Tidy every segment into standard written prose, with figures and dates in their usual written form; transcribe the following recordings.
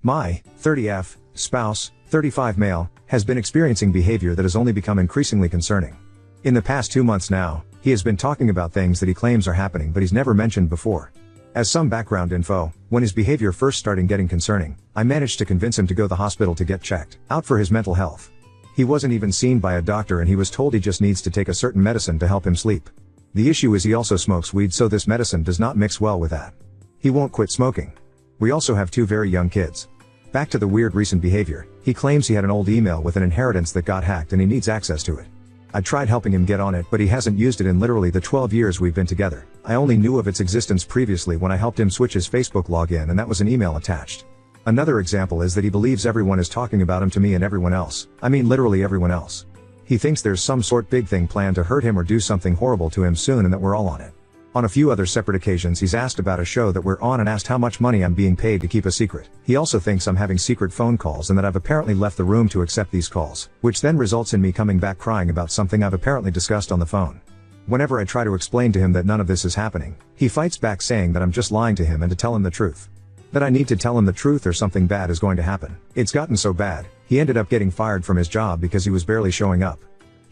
My 30F spouse, 35 male, has been experiencing behavior that has only become increasingly concerning. In the past 2 months now, he has been talking about things that he claims are happening but he's never mentioned before. As some background info, when his behavior first started getting concerning, I managed to convince him to go to the hospital to get checked out for his mental health. He wasn't even seen by a doctor and he was told he just needs to take a certain medicine to help him sleep. The issue is he also smokes weed, so this medicine does not mix well with that. He won't quit smoking. We also have 2 very young kids. Back to the weird recent behavior, he claims he had an old email with an inheritance that got hacked and he needs access to it. I tried helping him get on it, but he hasn't used it in literally the 12 years we've been together. I only knew of its existence previously when I helped him switch his Facebook login, and that was an email attached. Another example is that he believes everyone is talking about him to me and everyone else. I mean literally everyone else. He thinks there's some sort big thing planned to hurt him or do something horrible to him soon and that we're all on it. On a few other separate occasions he's asked about a show that we're on and asked how much money I'm being paid to keep a secret. He also thinks I'm having secret phone calls and that I've apparently left the room to accept these calls, which then results in me coming back crying about something I've apparently discussed on the phone. Whenever I try to explain to him that none of this is happening, he fights back saying that I'm just lying to him and to tell him the truth. That I need to tell him the truth or something bad is going to happen. It's gotten so bad, he ended up getting fired from his job because he was barely showing up.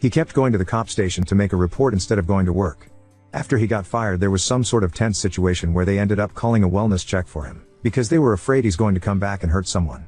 He kept going to the cop station to make a report instead of going to work. After he got fired, there was some sort of tense situation where they ended up calling a wellness check for him, because they were afraid he's going to come back and hurt someone.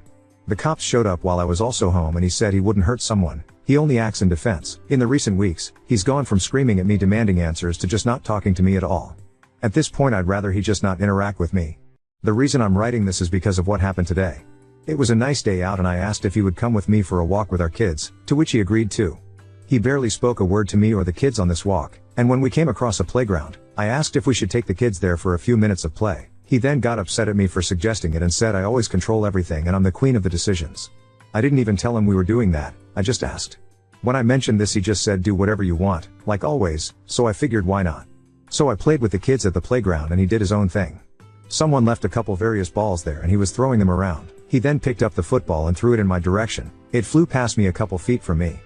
The cops showed up while I was also home and he said he wouldn't hurt someone, he only acts in defense. In the recent weeks, he's gone from screaming at me demanding answers to just not talking to me at all. At this point I'd rather he just not interact with me. The reason I'm writing this is because of what happened today. It was a nice day out and I asked if he would come with me for a walk with our kids, to which he agreed to. He barely spoke a word to me or the kids on this walk, and when we came across a playground, I asked if we should take the kids there for a few minutes of play. He then got upset at me for suggesting it and said I always control everything and I'm the queen of the decisions. I didn't even tell him we were doing that, I just asked. When I mentioned this he just said do whatever you want, like always, so I figured why not. So I played with the kids at the playground and he did his own thing. Someone left a couple various balls there and he was throwing them around. He then picked up the football and threw it in my direction. It flew past me a couple feet from me.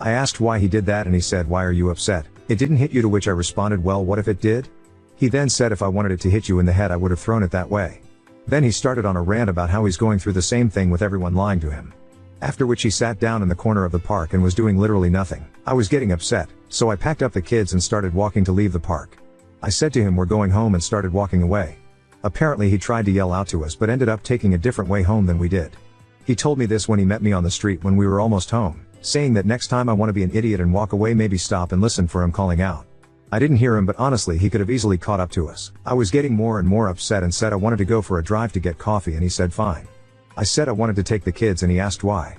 I asked why he did that and he said why are you upset? It didn't hit you, to which I responded well what if it did? He then said if I wanted it to hit you in the head I would have thrown it that way. Then he started on a rant about how he's going through the same thing with everyone lying to him. After which he sat down in the corner of the park and was doing literally nothing. I was getting upset, so I packed up the kids and started walking to leave the park. I said to him we're going home and started walking away. Apparently he tried to yell out to us but ended up taking a different way home than we did. He told me this when he met me on the street when we were almost home, saying that next time I want to be an idiot and walk away maybe stop and listen for him calling out. I didn't hear him but honestly he could have easily caught up to us. I was getting more and more upset and said I wanted to go for a drive to get coffee and he said fine. I said I wanted to take the kids and he asked why.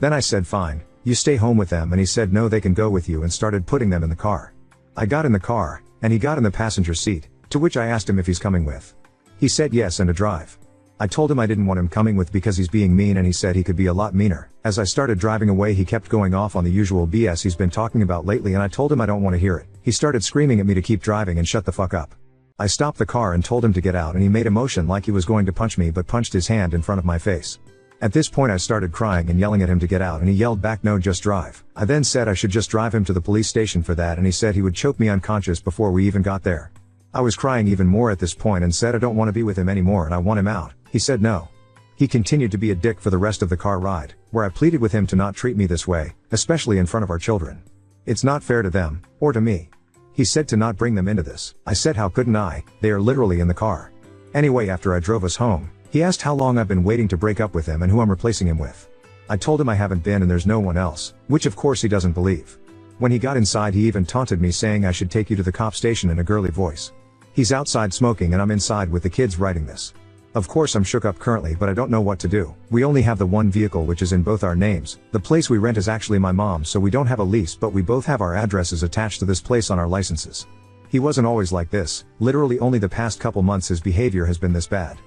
Then I said fine, you stay home with them and he said no they can go with you and started putting them in the car. I got in the car, and he got in the passenger seat, to which I asked him if he's coming with. He said yes and to drive. I told him I didn't want him coming with because he's being mean and he said he could be a lot meaner. As I started driving away he kept going off on the usual BS he's been talking about lately and I told him I don't want to hear it. He started screaming at me to keep driving and shut the fuck up. I stopped the car and told him to get out and he made a motion like he was going to punch me but punched his hand in front of my face. At this point I started crying and yelling at him to get out and he yelled back no just drive. I then said I should just drive him to the police station for that and he said he would choke me unconscious before we even got there. I was crying even more at this point and said I don't want to be with him anymore and I want him out. He said no. He continued to be a dick for the rest of the car ride, where I pleaded with him to not treat me this way, especially in front of our children. It's not fair to them, or to me. He said to not bring them into this. I said how couldn't I, they are literally in the car. Anyway, after I drove us home, he asked how long I've been waiting to break up with him and who I'm replacing him with. I told him I haven't been and there's no one else, which of course he doesn't believe. When he got inside he even taunted me saying I should take you to the cop station in a girly voice. He's outside smoking and I'm inside with the kids writing this. Of course I'm shook up currently but I don't know what to do. We only have the one vehicle which is in both our names. The place we rent is actually my mom's so we don't have a lease but we both have our addresses attached to this place on our licenses. He wasn't always like this, literally only the past couple months his behavior has been this bad.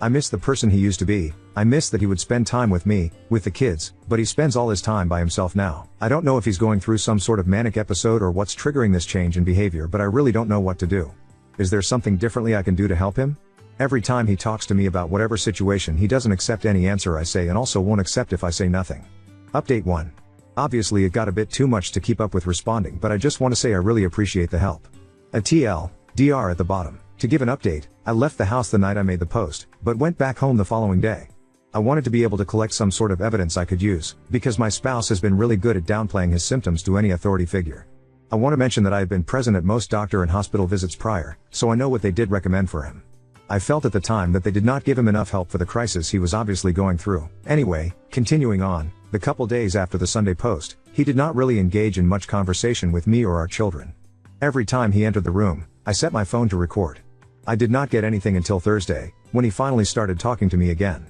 I miss the person he used to be, I miss that he would spend time with me, with the kids, but he spends all his time by himself now. I don't know if he's going through some sort of manic episode or what's triggering this change in behavior but I really don't know what to do. Is there something differently I can do to help him? Every time he talks to me about whatever situation he doesn't accept any answer I say and also won't accept if I say nothing. Update 1. Obviously it got a bit too much to keep up with responding but I just want to say I really appreciate the help. A TLDR at the bottom. To give an update, I left the house the night I made the post, but went back home the following day. I wanted to be able to collect some sort of evidence I could use, because my spouse has been really good at downplaying his symptoms to any authority figure. I want to mention that I had been present at most doctor and hospital visits prior, so I know what they did recommend for him. I felt at the time that they did not give him enough help for the crisis he was obviously going through. Anyway, continuing on, the couple days after the Sunday post, he did not really engage in much conversation with me or our children. Every time he entered the room, I set my phone to record. I did not get anything until Thursday, when he finally started talking to me again.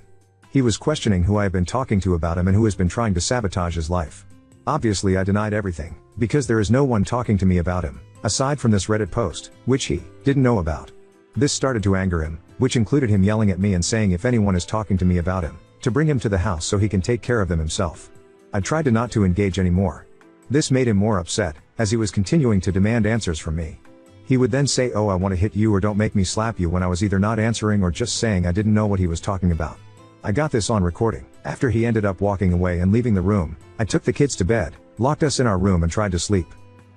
He was questioning who I have been talking to about him and who has been trying to sabotage his life. Obviously I denied everything, because there is no one talking to me about him, aside from this Reddit post, which he didn't know about. This started to anger him, which included him yelling at me and saying if anyone is talking to me about him, to bring him to the house so he can take care of them himself. I tried to not to engage anymore. This made him more upset, as he was continuing to demand answers from me. He would then say, "Oh, I want to hit you or don't make me slap you," when I was either not answering or just saying I didn't know what he was talking about. I got this on recording. After he ended up walking away and leaving the room, I took the kids to bed, locked us in our room and tried to sleep.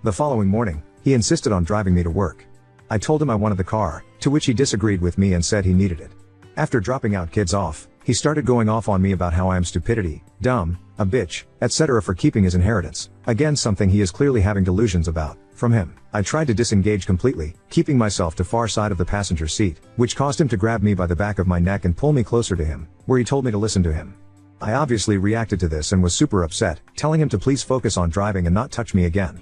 The following morning, he insisted on driving me to work. I told him I wanted the car, to which he disagreed with me and said he needed it. After dropping out kids off, he started going off on me about how I am stupidity, dumb, a bitch, etc. for keeping his inheritance. Again, something he is clearly having delusions about, from him. I tried to disengage completely, keeping myself to far side of the passenger seat, which caused him to grab me by the back of my neck and pull me closer to him, where he told me to listen to him. I obviously reacted to this and was super upset, telling him to please focus on driving and not touch me again.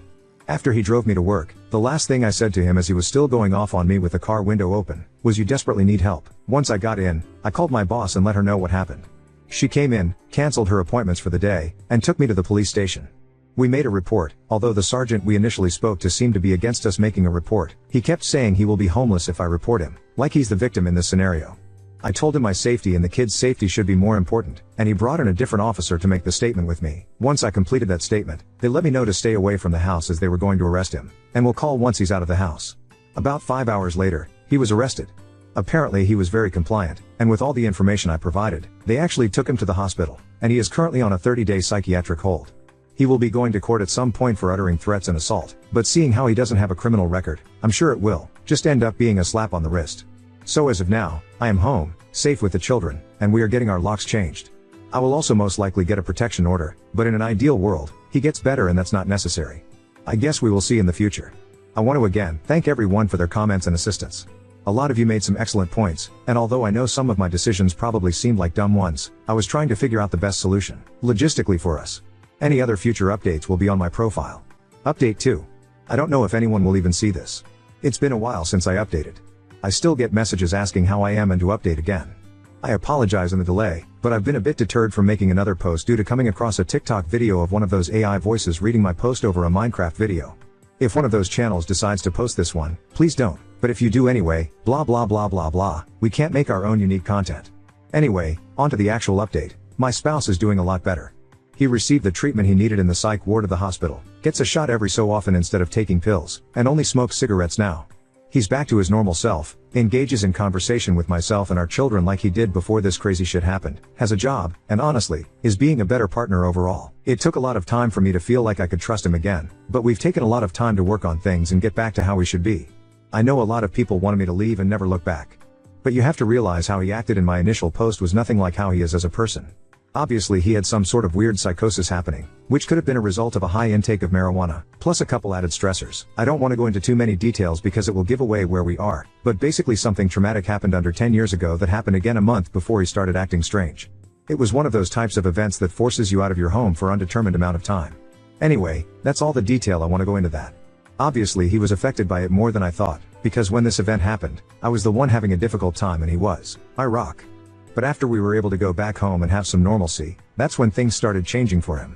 After he drove me to work, the last thing I said to him as he was still going off on me with the car window open, was, "You desperately need help." Once I got in, I called my boss and let her know what happened. She came in, canceled her appointments for the day, and took me to the police station. We made a report, although the sergeant we initially spoke to seemed to be against us making a report. He kept saying he will be homeless if I report him, like he's the victim in this scenario. I told him my safety and the kids' safety should be more important, and he brought in a different officer to make the statement with me. Once I completed that statement, they let me know to stay away from the house as they were going to arrest him, and will call once he's out of the house. About 5 hours later, he was arrested. Apparently he was very compliant, and with all the information I provided, they actually took him to the hospital, and he is currently on a 30-day psychiatric hold. He will be going to court at some point for uttering threats and assault, but seeing how he doesn't have a criminal record, I'm sure it will just end up being a slap on the wrist. So as of now, I am home, safe with the children, and we are getting our locks changed. I will also most likely get a protection order, but in an ideal world, he gets better and that's not necessary. I guess we will see in the future. I want to again thank everyone for their comments and assistance. A lot of you made some excellent points, and although I know some of my decisions probably seemed like dumb ones, I was trying to figure out the best solution, logistically for us. Any other future updates will be on my profile. Update 2. I don't know if anyone will even see this. It's been a while since I updated. I still get messages asking how I am and to update again. I apologize on the delay, but I've been a bit deterred from making another post due to coming across a TikTok video of one of those AI voices reading my post over a Minecraft video. If one of those channels decides to post this one, please don't, but if you do anyway, blah blah blah blah blah, we can't make our own unique content. Anyway, on to the actual update. My spouse is doing a lot better. He received the treatment he needed in the psych ward of the hospital, gets a shot every so often instead of taking pills, and only smokes cigarettes now. He's back to his normal self, engages in conversation with myself and our children like he did before this crazy shit happened, has a job, and honestly, is being a better partner overall. It took a lot of time for me to feel like I could trust him again, but we've taken a lot of time to work on things and get back to how we should be. I know a lot of people wanted me to leave and never look back. But you have to realize how he acted in my initial post was nothing like how he is as a person. Obviously he had some sort of weird psychosis happening, which could have been a result of a high intake of marijuana, plus a couple added stressors. I don't want to go into too many details because it will give away where we are, but basically something traumatic happened under 10 years ago that happened again a month before he started acting strange. It was one of those types of events that forces you out of your home for undetermined amount of time. Anyway, that's all the detail I want to go into that. Obviously he was affected by it more than I thought, because when this event happened, I was the one having a difficult time and he was. I rock. But after we were able to go back home and have some normalcy, that's when things started changing for him.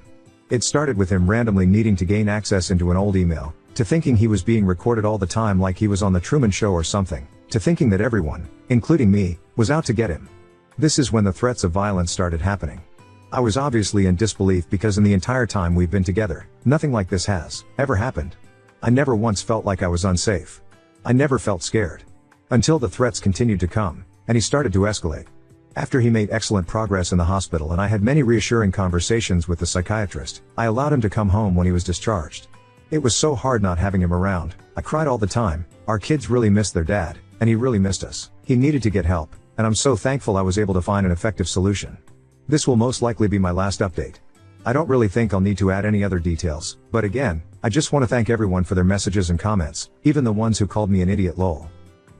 It started with him randomly needing to gain access into an old email, to thinking he was being recorded all the time like he was on the Truman Show or something, to thinking that everyone, including me, was out to get him. This is when the threats of violence started happening. I was obviously in disbelief because in the entire time we've been together, nothing like this has ever happened. I never once felt like I was unsafe. I never felt scared. Until the threats continued to come, and he started to escalate. After he made excellent progress in the hospital and I had many reassuring conversations with the psychiatrist, I allowed him to come home when he was discharged. It was so hard not having him around. I cried all the time. Our kids really missed their dad, and he really missed us. He needed to get help, and I'm so thankful I was able to find an effective solution. This will most likely be my last update. I don't really think I'll need to add any other details, but again, I just want to thank everyone for their messages and comments, even the ones who called me an idiot lol.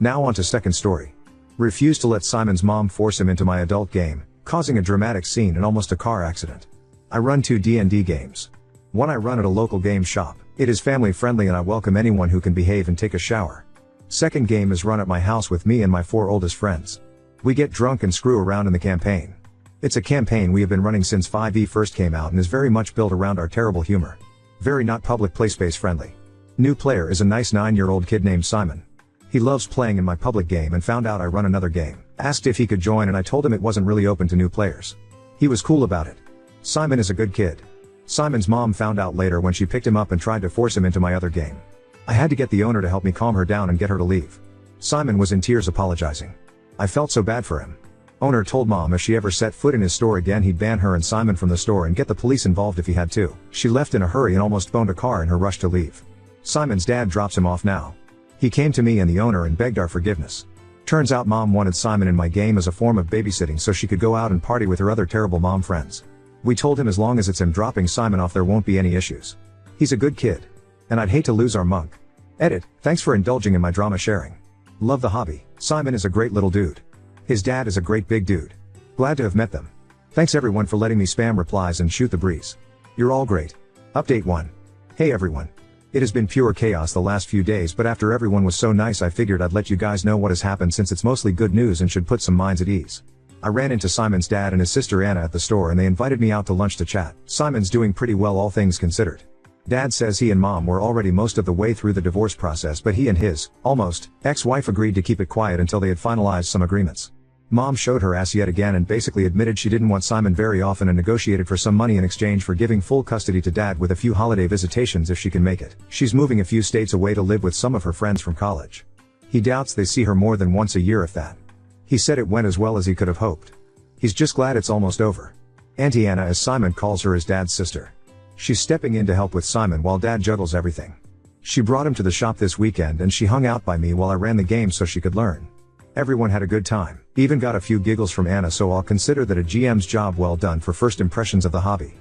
Now on to second story. Refused to let Simon's mom force him into my adult game, causing a dramatic scene and almost a car accident. I run 2 D&D games. One I run at a local game shop. It is family friendly and I welcome anyone who can behave and take a shower. Second game is run at my house with me and my 4 oldest friends. We get drunk and screw around in the campaign. It's a campaign we have been running since 5e first came out and is very much built around our terrible humor. Very not public play space friendly. New player is a nice 9-year-old kid named Simon. He loves playing in my public game and found out I run another game. Asked if he could join and I told him it wasn't really open to new players. He was cool about it. Simon is a good kid. Simon's mom found out later when she picked him up and tried to force him into my other game. I had to get the owner to help me calm her down and get her to leave. Simon was in tears apologizing. I felt so bad for him. Owner told mom if she ever set foot in his store again he'd ban her and Simon from the store and get the police involved if he had to. She left in a hurry and almost boned a car in her rush to leave. Simon's dad drops him off now. He came to me and the owner and begged our forgiveness. Turns out mom wanted Simon in my game as a form of babysitting so she could go out and party with her other terrible mom friends. We told him as long as it's him dropping Simon off there won't be any issues. He's a good kid. And I'd hate to lose our monk. Edit, thanks for indulging in my drama sharing. Love the hobby. Simon is a great little dude. His dad is a great big dude. Glad to have met them. Thanks everyone for letting me spam replies and shoot the breeze. You're all great. Update 1. Hey everyone. It has been pure chaos the last few days but after everyone was so nice I figured I'd let you guys know what has happened since it's mostly good news and should put some minds at ease. I ran into Simon's dad and his sister Anna at the store and they invited me out to lunch to chat. Simon's doing pretty well all things considered. Dad says he and mom were already most of the way through the divorce process but he and his, almost, ex-wife agreed to keep it quiet until they had finalized some agreements. Mom showed her ass yet again and basically admitted she didn't want Simon very often and negotiated for some money in exchange for giving full custody to dad with a few holiday visitations if she can make it. She's moving a few states away to live with some of her friends from college. He doubts they see her more than once a year if that. He said it went as well as he could have hoped. He's just glad it's almost over. Auntie Anna, as Simon calls her, is dad's sister. She's stepping in to help with Simon while dad juggles everything. She brought him to the shop this weekend and she hung out by me while I ran the game so she could learn. Everyone had a good time, even got a few giggles from Anna, so I'll consider that a GM's job well done for first impressions of the hobby.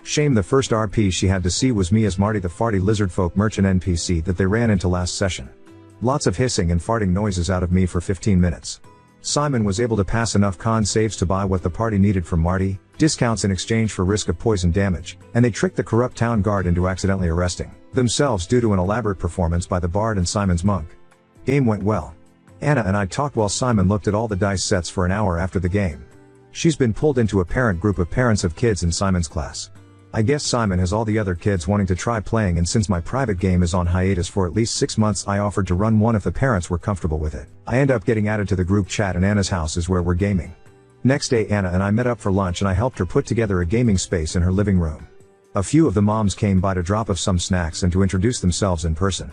Shame the first RP she had to see was me as Marty the farty lizardfolk merchant NPC that they ran into last session. Lots of hissing and farting noises out of me for 15 minutes. Simon was able to pass enough con saves to buy what the party needed from Marty, discounts in exchange for risk of poison damage, and they tricked the corrupt town guard into accidentally arresting themselves due to an elaborate performance by the bard and Simon's monk. Game went well. Anna and I talked while Simon looked at all the dice sets for an hour after the game. She's been pulled into a parent group of parents of kids in Simon's class. I guess Simon has all the other kids wanting to try playing, and since my private game is on hiatus for at least 6 months I offered to run one if the parents were comfortable with it. I end up getting added to the group chat and Anna's house is where we're gaming. Next day Anna and I met up for lunch and I helped her put together a gaming space in her living room. A few of the moms came by to drop off some snacks and to introduce themselves in person.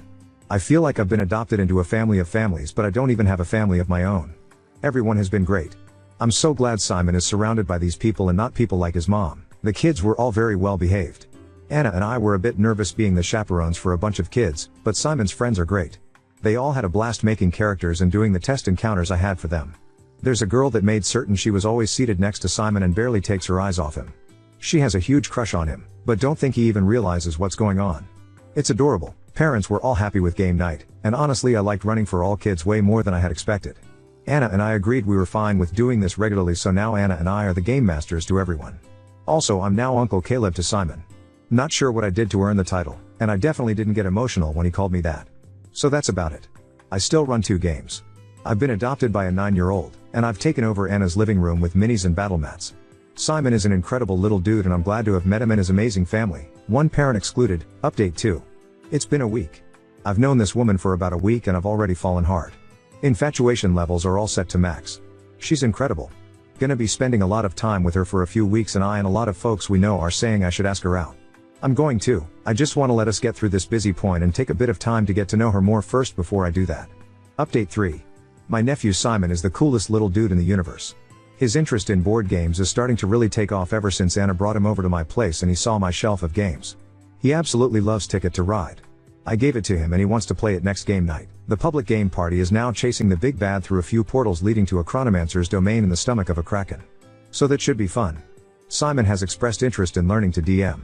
I feel like I've been adopted into a family of families, but I don't even have a family of my own. Everyone has been great. I'm so glad Simon is surrounded by these people and not people like his mom. The kids were all very well behaved. Anna and I were a bit nervous being the chaperones for a bunch of kids, but Simon's friends are great. They all had a blast making characters and doing the test encounters I had for them. There's a girl that made certain she was always seated next to Simon and barely takes her eyes off him. She has a huge crush on him, but don't think he even realizes what's going on. It's adorable. Parents were all happy with game night, and honestly I liked running for all kids way more than I had expected. Anna and I agreed we were fine with doing this regularly, so now Anna and I are the game masters to everyone. Also, I'm now Uncle Caleb to Simon. Not sure what I did to earn the title, and I definitely didn't get emotional when he called me that. So that's about it. I still run 2 games. I've been adopted by a 9-year-old, and I've taken over Anna's living room with minis and battle mats. Simon is an incredible little dude and I'm glad to have met him and his amazing family, one parent excluded. Update 2. It's been a week. I've known this woman for about a week and I've already fallen hard. Infatuation levels are all set to max. She's incredible. Gonna be spending a lot of time with her for a few weeks and I and a lot of folks we know are saying I should ask her out. I'm going to. I just want to let us get through this busy point and take a bit of time to get to know her more first before I do that. Update 3. My nephew Simon is the coolest little dude in the universe. His interest in board games is starting to really take off ever since Anna brought him over to my place and he saw my shelf of games. He absolutely loves Ticket to Ride. I gave it to him and he wants to play it next game night. The public game party is now chasing the big bad through a few portals leading to a chronomancer's domain in the stomach of a kraken. So that should be fun. Simon has expressed interest in learning to DM.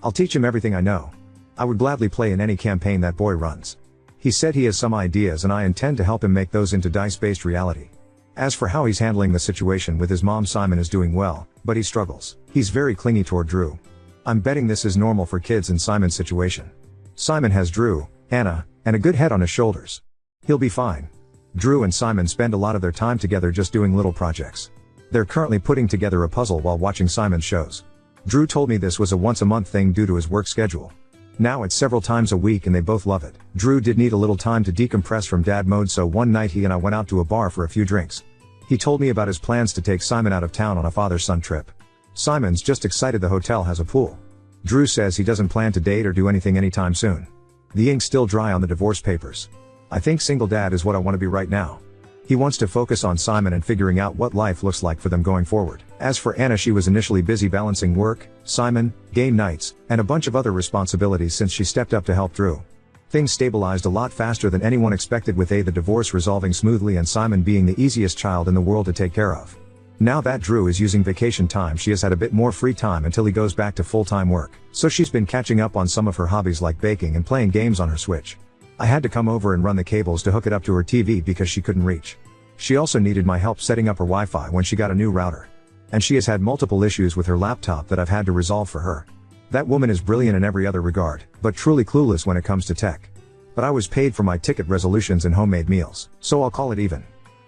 I'll teach him everything I know. I would gladly play in any campaign that boy runs. He said he has some ideas and I intend to help him make those into dice-based reality. As for how he's handling the situation with his mom, Simon is doing well, but he struggles. He's very clingy toward Drew. I'm betting this is normal for kids in Simon's situation. Simon has Drew, Anna, and a good head on his shoulders. He'll be fine. Drew and Simon spend a lot of their time together just doing little projects. They're currently putting together a puzzle while watching Simon's shows. Drew told me this was a once-a-month thing due to his work schedule. Now it's several times a week and they both love it. Drew did need a little time to decompress from dad mode, so one night he and I went out to a bar for a few drinks. He told me about his plans to take Simon out of town on a father-son trip. Simon's just excited the hotel has a pool. Drew says he doesn't plan to date or do anything anytime soon. The ink's still dry on the divorce papers. I think single dad is what I want to be right now. He wants to focus on Simon and figuring out what life looks like for them going forward. As for Anna, she was initially busy balancing work, Simon, game nights, and a bunch of other responsibilities since she stepped up to help Drew. Things stabilized a lot faster than anyone expected, with the divorce resolving smoothly and Simon being the easiest child in the world to take care of. Now that Drew is using vacation time, she has had a bit more free time until he goes back to full-time work. So she's been catching up on some of her hobbies like baking and playing games on her Switch. I had to come over and run the cables to hook it up to her TV because she couldn't reach. She also needed my help setting up her Wi-Fi when she got a new router. And she has had multiple issues with her laptop that I've had to resolve for her. That woman is brilliant in every other regard, but truly clueless when it comes to tech. But I was paid for my ticket resolutions and homemade meals, so I'll call it even.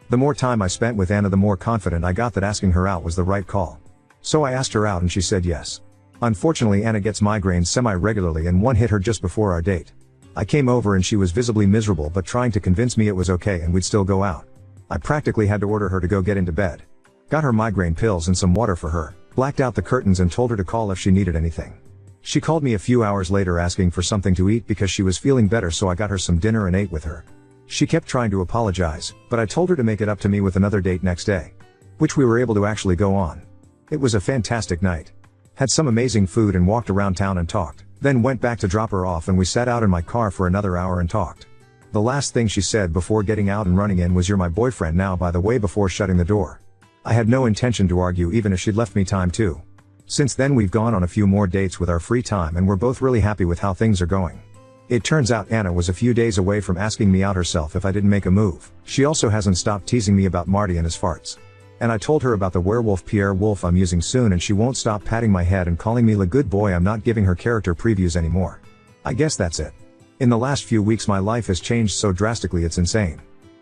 The more time I spent with Anna, the more confident I got that asking her out was the right call. So I asked her out and she said yes. Unfortunately, Anna gets migraines semi-regularly and one hit her just before our date. I came over and she was visibly miserable but trying to convince me it was okay and we'd still go out. I practically had to order her to go get into bed. Got her migraine pills and some water for her, blacked out the curtains and told her to call if she needed anything. She called me a few hours later asking for something to eat because she was feeling better, so I got her some dinner and ate with her. She kept trying to apologize, but I told her to make it up to me with another date next day. Which we were able to actually go on. It was a fantastic night. Had some amazing food and walked around town and talked. Then went back to drop her off and we sat out in my car for another hour and talked. The last thing she said before getting out and running in was, "You're my boyfriend now, by the way," before shutting the door. I had no intention to argue even if she'd left me time to. Since then we've gone on a few more dates with our free time and we're both really happy with how things are going. It turns out Anna was a few days away from asking me out herself if I didn't make a move. She also hasn't stopped teasing me about Marty and his farts. And I told her about the werewolf Pierre Wolf I'm using soon and she won't stop patting my head and calling me the good boy. I'm not giving her character previews anymore. I guess that's it. In the last few weeks my life has changed so drastically it's insane.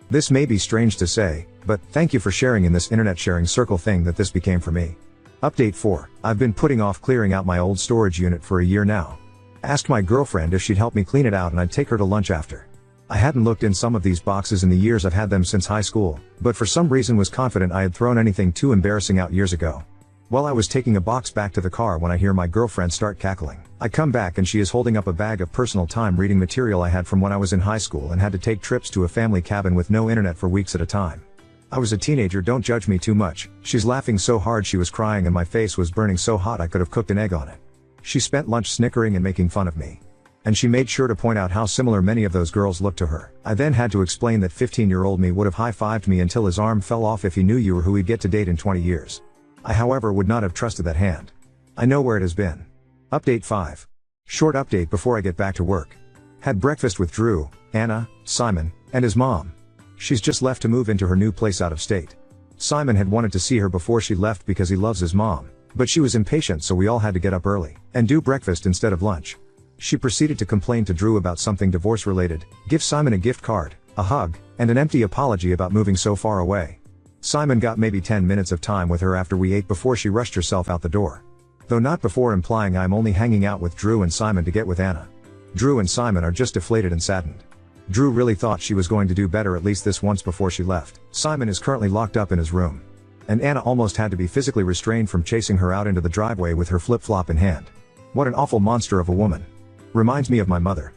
This may be strange to say, but thank you for sharing in this internet sharing circle thing that this became for me. Update 4. I've been putting off clearing out my old storage unit for a year now. Asked my girlfriend if she'd help me clean it out and I'd take her to lunch after. I hadn't looked in some of these boxes in the years I've had them since high school, but for some reason was confident I had thrown anything too embarrassing out years ago. While I was taking a box back to the car when I hear my girlfriend start cackling. I come back and she is holding up a bag of personal time reading material I had from when I was in high school and had to take trips to a family cabin with no internet for weeks at a time. I was a teenager, don't judge me too much. She's laughing so hard she was crying and my face was burning so hot I could have cooked an egg on it. She spent lunch snickering and making fun of me. And she made sure to point out how similar many of those girls looked to her. I then had to explain that 15-year-old me would have high-fived me until his arm fell off if he knew you were who he'd get to date in 20 years. I however would not have trusted that hand. I know where it has been. Update 5. Short update before I get back to work. Had breakfast with Drew, Anna, Simon, and his mom. She's just left to move into her new place out of state. Simon had wanted to see her before she left because he loves his mom, but she was impatient, so we all had to get up early and do breakfast instead of lunch. She proceeded to complain to Drew about something divorce related, give Simon a gift card, a hug, and an empty apology about moving so far away. Simon got maybe 10 minutes of time with her after we ate before she rushed herself out the door. Though not before implying I'm only hanging out with Drew and Simon to get with Anna. Drew and Simon are just deflated and saddened. Drew really thought she was going to do better at least this once before she left. Simon is currently locked up in his room. And Anna almost had to be physically restrained from chasing her out into the driveway with her flip-flop in hand. What an awful monster of a woman. Reminds me of my mother.